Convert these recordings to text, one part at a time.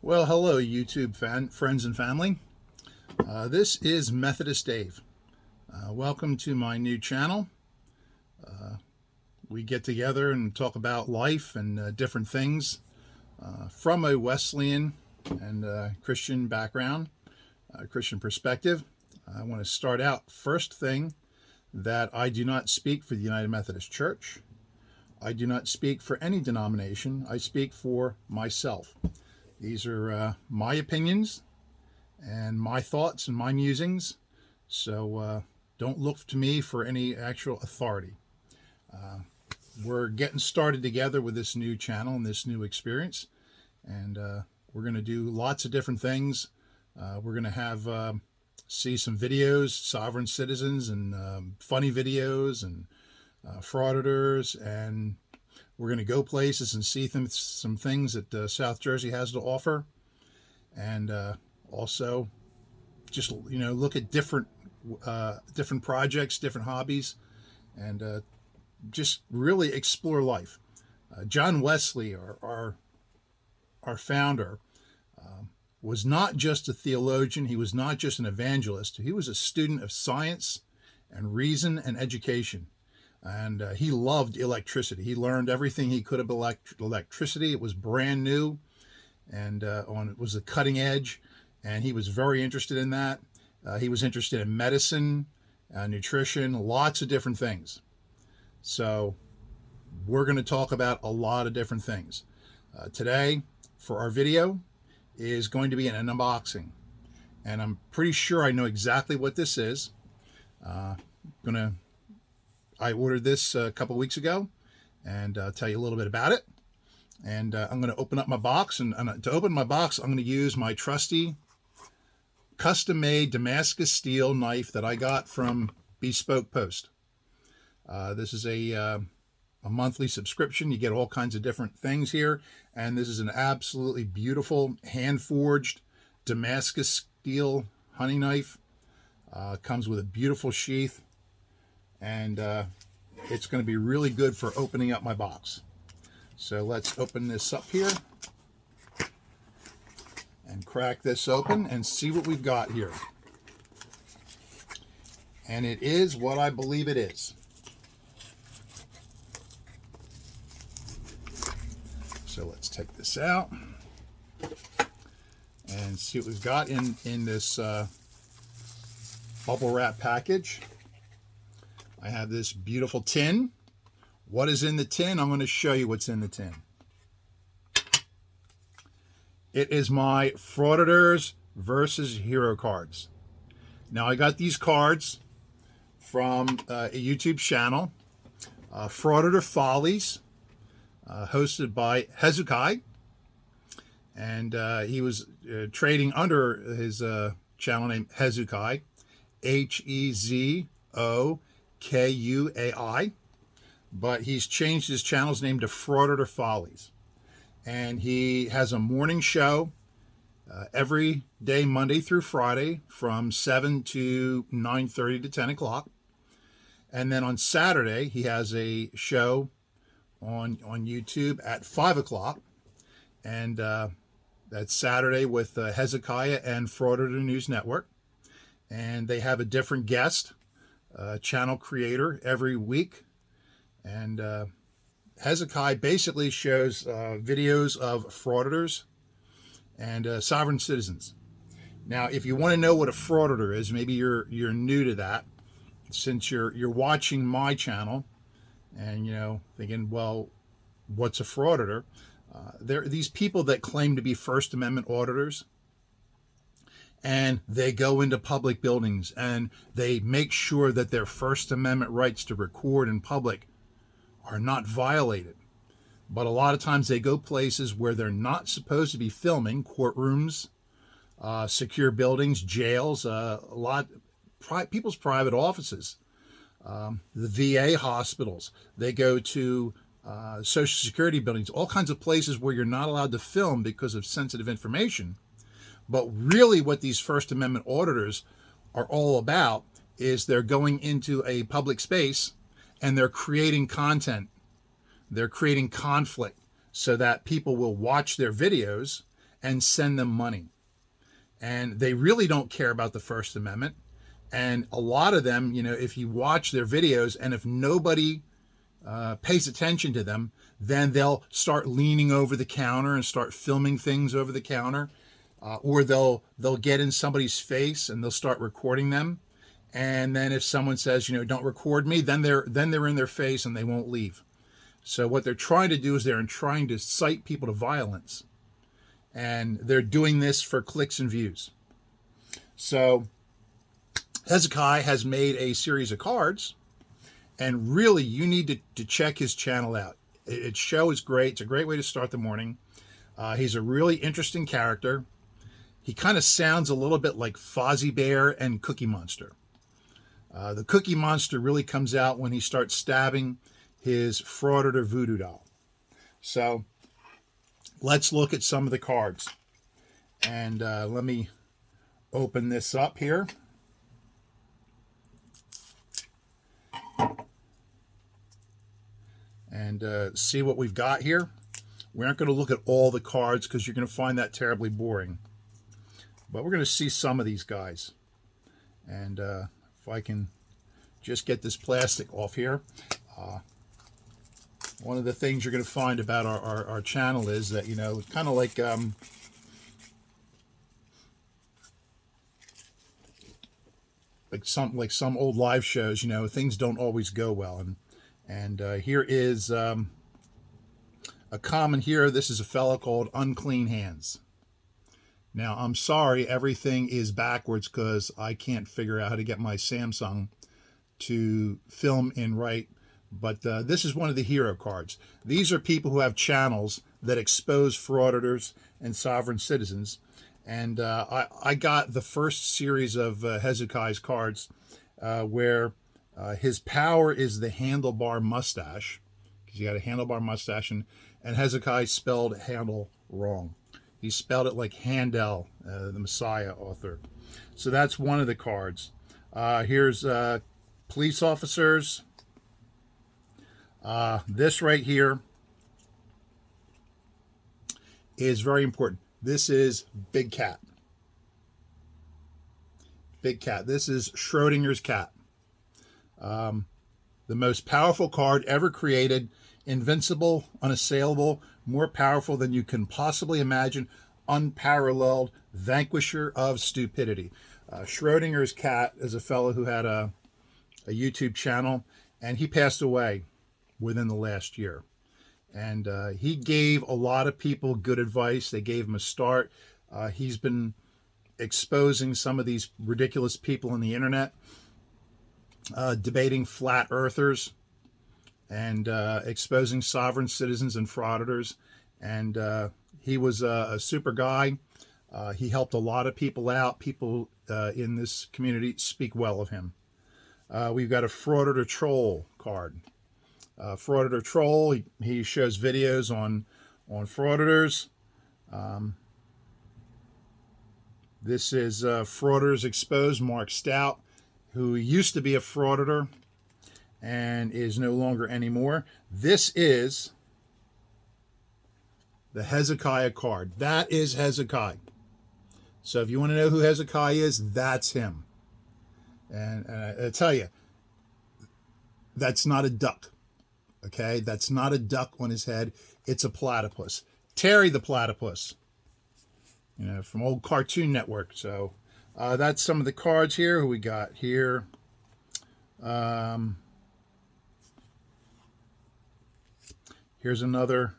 Well, hello, YouTube friends and family. This is Methodist Dave. Welcome to my new channel. We get together and talk about life and different things from a Wesleyan and Christian background, Christian perspective. I want to start out first thing that I do not speak for the United Methodist Church. I do not speak for any denomination. I speak for myself. These are my opinions and my thoughts and my musings, so don't look to me for any actual authority. We're getting started together with this new channel and this new experience, and we're going to do lots of different things. We're going to have see some videos, sovereign citizens, and funny videos, and frauditors, and we're going to go places and see some things that South Jersey has to offer, and also just look at different projects, different hobbies, and just really explore life. John Wesley, our founder, was not just a theologian. He was not just an evangelist. He was a student of science and reason and education. And he loved electricity. He learned everything he could about electricity. It was brand new, and it was the cutting edge, and he was very interested in that. He was interested in medicine, nutrition, lots of different things. So we're going to talk about a lot of different things. Today, for our video, is going to be an unboxing, and I'm pretty sure I know exactly what this is. I ordered this a couple weeks ago, and I'll tell you a little bit about it. And I'm going to open up my box, and to open my box, I'm going to use my trusty custom-made Damascus steel knife that I got from Bespoke Post. This is a monthly subscription. You get all kinds of different things here, and this is an absolutely beautiful hand-forged Damascus steel hunting knife. Comes with a beautiful sheath, and it's going to be really good for opening up my box. So let's open this up here and crack this open and see what we've got here. And it is what I believe it is. So let's take this out and see what we've got in this bubble wrap package. I have this beautiful tin. What is in the tin? I'm going to show you what's in the tin. It is my Frauditors versus Hero cards. Now, I got these cards from a YouTube channel, Frauditor Follies, hosted by Hezokuai, and he was trading under his channel name Hezokuai, Hezokuai, but he's changed his channel's name to Frauditor Follies, and he has a morning show every day, Monday through Friday, from 7 to 9:30 to 10 o'clock, and then on Saturday he has a show on YouTube at 5 o'clock, and that's Saturday with Hezekiah and Frauditor News Network, and they have a different guest, channel creator every week, and Hezekiah basically shows videos of frauditors and sovereign citizens. Now, if you want to know what a frauditor is, maybe you're new to that, since you're watching my channel, and thinking, well, what's a frauditor? They're these people that claim to be First Amendment auditors, and they go into public buildings and they make sure that their First Amendment rights to record in public are not violated. But a lot of times they go places where they're not supposed to be filming, courtrooms, secure buildings, jails, people's private offices, the VA hospitals. They go to Social Security buildings, all kinds of places where you're not allowed to film because of sensitive information. But really what these First Amendment auditors are all about is they're going into a public space and they're creating content. They're creating conflict so that people will watch their videos and send them money. And they really don't care about the First Amendment. And a lot of them, you know, if you watch their videos and if nobody pays attention to them, then they'll start leaning over the counter and start filming things over the counter, or they'll get in somebody's face and they'll start recording them. And then if someone says, you know, don't record me, then they're in their face and they won't leave. So what they're trying to do is they're trying to incite people to violence, and they're doing this for clicks and views. So Hezokuai has made a series of cards, and really you need to check his channel out. Its show is great. It's a great way to start the morning. He's a really interesting character. He kind of sounds a little bit like Fozzie Bear and Cookie Monster. The Cookie Monster really comes out when he starts stabbing his Frauditor voodoo doll. So let's look at some of the cards. And let me open this up here. And see what we've got here. We aren't going to look at all the cards because you're going to find that terribly boring. But we're going to see some of these guys. And if I can just get this plastic off here. One of the things you're going to find about our channel is that, you know, kind of like some old live shows, you know, things don't always go well. And here is a common here. This is a fellow called Unclean Hands. Now, I'm sorry, everything is backwards because I can't figure out how to get my Samsung to film in right. But this is one of the hero cards. These are people who have channels that expose frauditors and sovereign citizens. And I got the first series of Hezokuai's cards where his power is the handlebar mustache, because he got a handlebar mustache, and Hezokuai spelled handle wrong. He spelled it like Handel, the Messiah author. So that's one of the cards. Here's police officers. This right here is very important. This is Big Cat. Big Cat. This is Schrodinger's cat. The most powerful card ever created. Invincible, unassailable, more powerful than you can possibly imagine. Unparalleled, vanquisher of stupidity. Schrodinger's cat is a fellow who had a YouTube channel, and he passed away within the last year. And he gave a lot of people good advice. They gave him a start. He's been exposing some of these ridiculous people on the internet, debating flat earthers, and exposing sovereign citizens and frauditors. And he was a super guy. He helped a lot of people out. People in this community speak well of him. We've got a Frauditor Troll card. Frauditor Troll, he shows videos on frauditors. This is Frauditors Exposed, Mark Stout, who used to be a frauditor and is no longer anymore. This is the Hezokuai card. That is Hezokuai. So if you want to know who Hezokuai is, that's him. And I tell you, that's not a duck. Okay, that's not a duck on his head. It's a platypus. Terry the platypus, you know, from old Cartoon Network. So that's some of the cards here. Who we got here? Here's another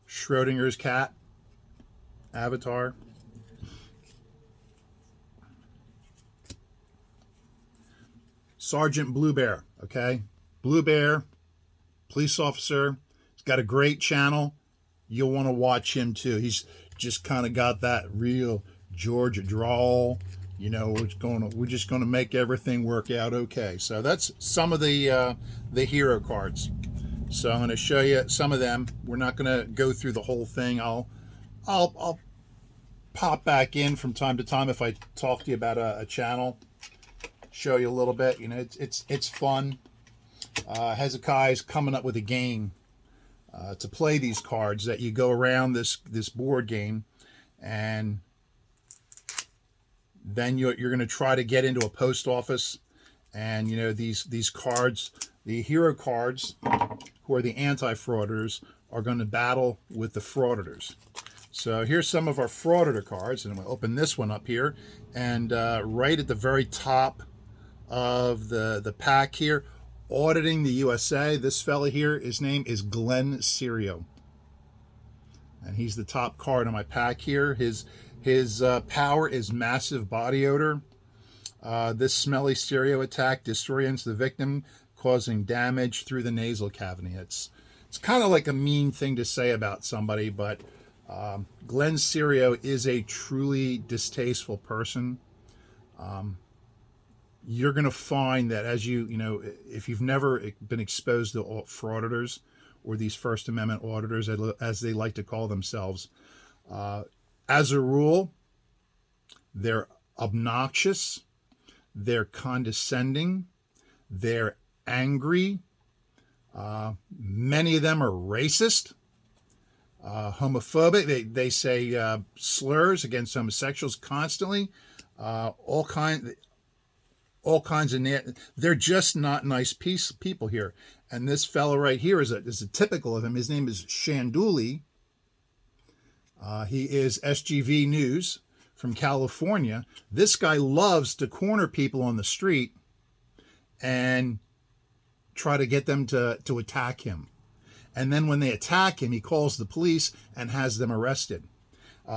Schrodinger's cat avatar. Sergeant Blue Bear. Okay, Blue Bear. Police officer. He's got a great channel. You'll want to watch him too. He's just kind of got that real Georgia drawl. You know, we're just gonna make everything work out okay. So that's some of the hero cards. So I'm going to show you some of them. We're not going to go through the whole thing. I'll pop back in from time to time if I talk to you about a channel. Show you a little bit. You know, it's fun. Hezokuai is coming up with a game to play these cards, that you go around this board game, and then you're going to try to get into a post office, and these cards, the hero cards, who are the anti-frauditors, are going to battle with the frauditors. So here's some of our frauditor cards, and we'll open this one up here, and right at the very top of the pack here, auditing the USA, this fella here, his name is Glenn Serio, and he's the top card on my pack here. His power is massive body odor. This smelly stereo attack disorients the victim, causing damage through the nasal cavity. It's kind of like a mean thing to say about somebody, but Glenn Serio is a truly distasteful person. You're going to find that as if you've never been exposed to frauditors, or these First Amendment auditors, as they like to call themselves, as a rule, they're obnoxious, they're condescending, they're angry. Many of them are racist, homophobic. They say slurs against homosexuals constantly. All kinds of. They're just not nice people here. And this fellow right here is a typical of him. His name is Shanduli. He is SGV News from California. This guy loves to corner people on the street and try to get them to attack him. And then when they attack him, he calls the police and has them arrested.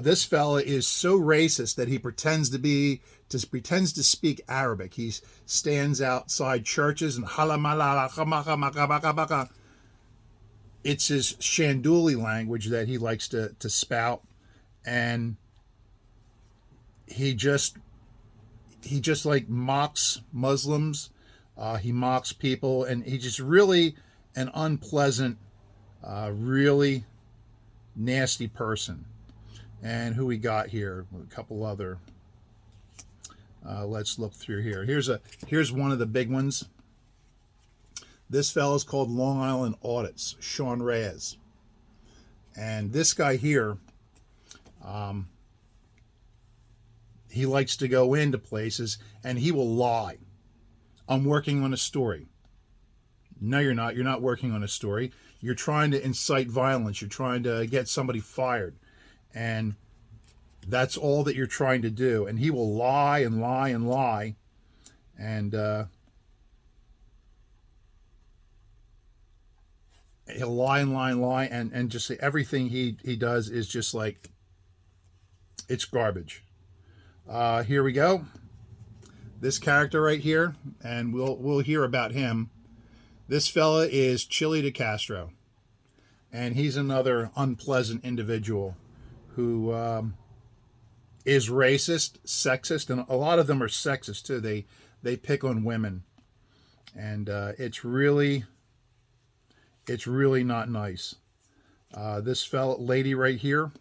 This fella is so racist that he pretends to speak Arabic. He stands outside churches and it's his Shanduli language that he likes to spout, and he just like mocks Muslims. He mocks people, and he's just really an unpleasant, really nasty person. And who we got here? A couple other. Let's look through here. Here's one of the big ones. This fellow's called Long Island Audits, Sean Reyes. And this guy here, he likes to go into places and he will lie. I'm working on a story. No, you're not. You're not working on a story. You're trying to incite violence. You're trying to get somebody fired. And that's all that you're trying to do. And he will lie and lie and lie. And he'll lie and lie and lie. And just say everything he does is just like, it's garbage. Here we go. This character right here, and we'll hear about him. This fella is Chili de Castro. And he's another unpleasant individual who is racist, sexist, and a lot of them are sexist too. They pick on women, and it's really not nice. This lady right here,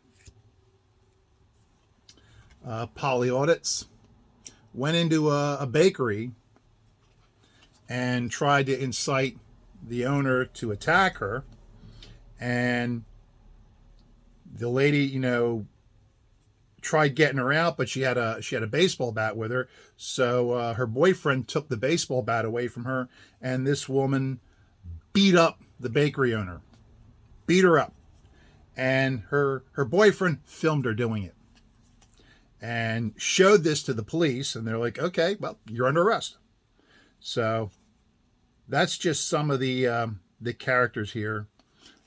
Polly Audits, went into a bakery and tried to incite the owner to attack her, and the lady, tried getting her out, but she had a baseball bat with her. So her boyfriend took the baseball bat away from her, and this woman beat up the bakery owner, beat her up, and her boyfriend filmed her doing it and showed this to the police, and they're like, okay, well, you're under arrest. So that's just some of the characters here.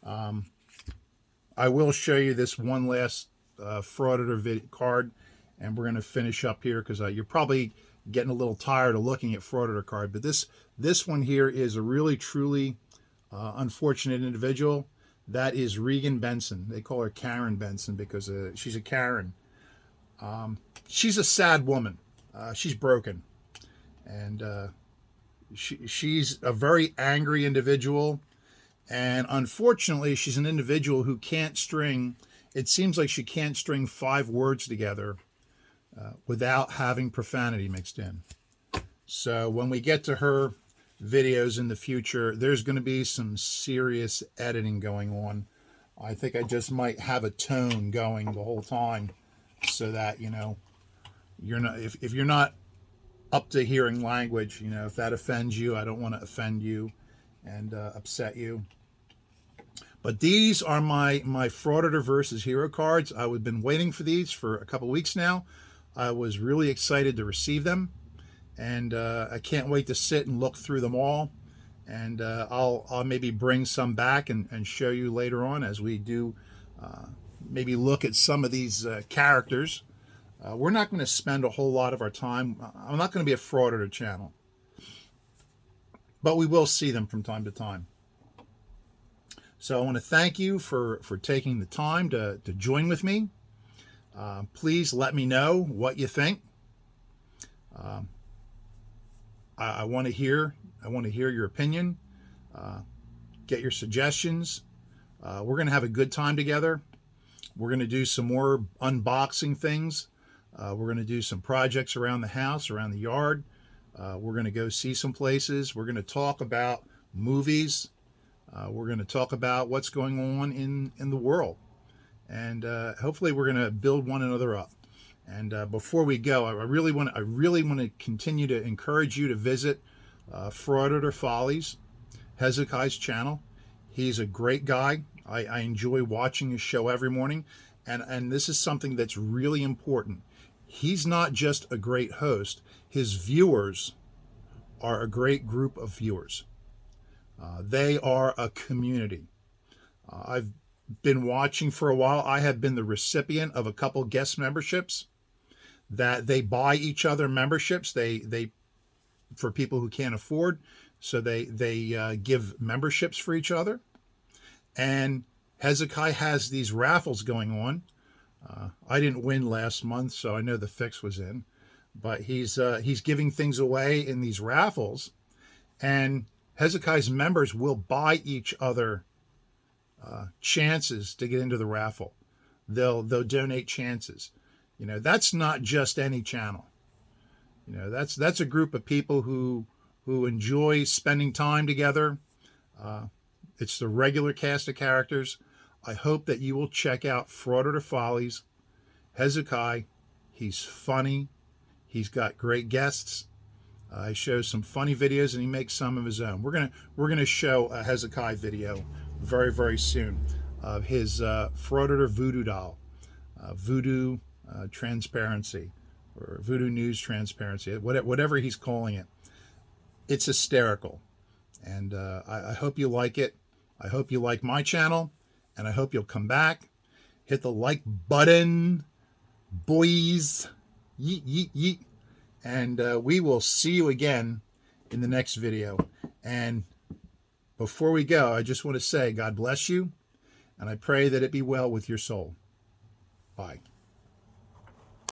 I will show you this one last Frauditor card, and we're going to finish up here because you're probably getting a little tired of looking at Frauditor card. But this one here is a really, truly unfortunate individual. That is Regan Benson. They call her Karen Benson because she's a Karen. She's a sad woman. She's broken. And she's a very angry individual. And unfortunately, she's an individual who can't string, it seems like she can't string 5 words together without having profanity mixed in. So when we get to her videos in the future, there's going to be some serious editing going on. I think I just might have a tone going the whole time so that, you're not, if you're not up to hearing language, if that offends you, I don't want to offend you and upset you. But these are my Frauditor versus Hero cards. I've been waiting for these for a couple weeks now. I was really excited to receive them, and I can't wait to sit and look through them all. And I'll maybe bring some back and show you later on as we do maybe look at some of these characters. We're not going to spend a whole lot of our time. I'm not going to be a Frauditor channel, but we will see them from time to time. So I want to thank you for taking the time to join with me. Please let me know what you think. I want to hear your opinion. Get your suggestions. We're going to have a good time together. We're going to do some more unboxing things. We're going to do some projects around the house, around the yard. We're going to go see some places. We're going to talk about movies. We're going to talk about what's going on in the world. And hopefully we're going to build one another up. And before we go, I really want to continue to encourage you to visit Frauditor Follies, Hezokuai's channel. He's a great guy. I enjoy watching his show every morning. And this is something that's really important. He's not just a great host. His viewers are a great group of viewers. They are a community. I've been watching for a while. I have been the recipient of a couple guest memberships that they buy each other memberships. They for people who can't afford, so they give memberships for each other. And Hezokuai has these raffles going on. I didn't win last month, so I know the fix was in. But he's giving things away in these raffles, and Hezokuai's members will buy each other chances to get into the raffle. They'll donate chances. That's not just any channel. That's a group of people who enjoy spending time together. It's the regular cast of characters. I hope that you will check out Frauditor Follies, Hezokuai. He's funny. He's got great guests. He shows some funny videos, and he makes some of his own. We're gonna show a Hezokuai video very, very soon of his Frauditor voodoo doll, voodoo transparency, or voodoo news transparency, whatever he's calling it. It's hysterical, and I hope you like it. I hope you like my channel, and I hope you'll come back. Hit the like button, boys. Yeet, yeet, yeet. And we will see you again in the next video. And before we go, I just want to say God bless you, and I pray that it be well with your soul. Bye.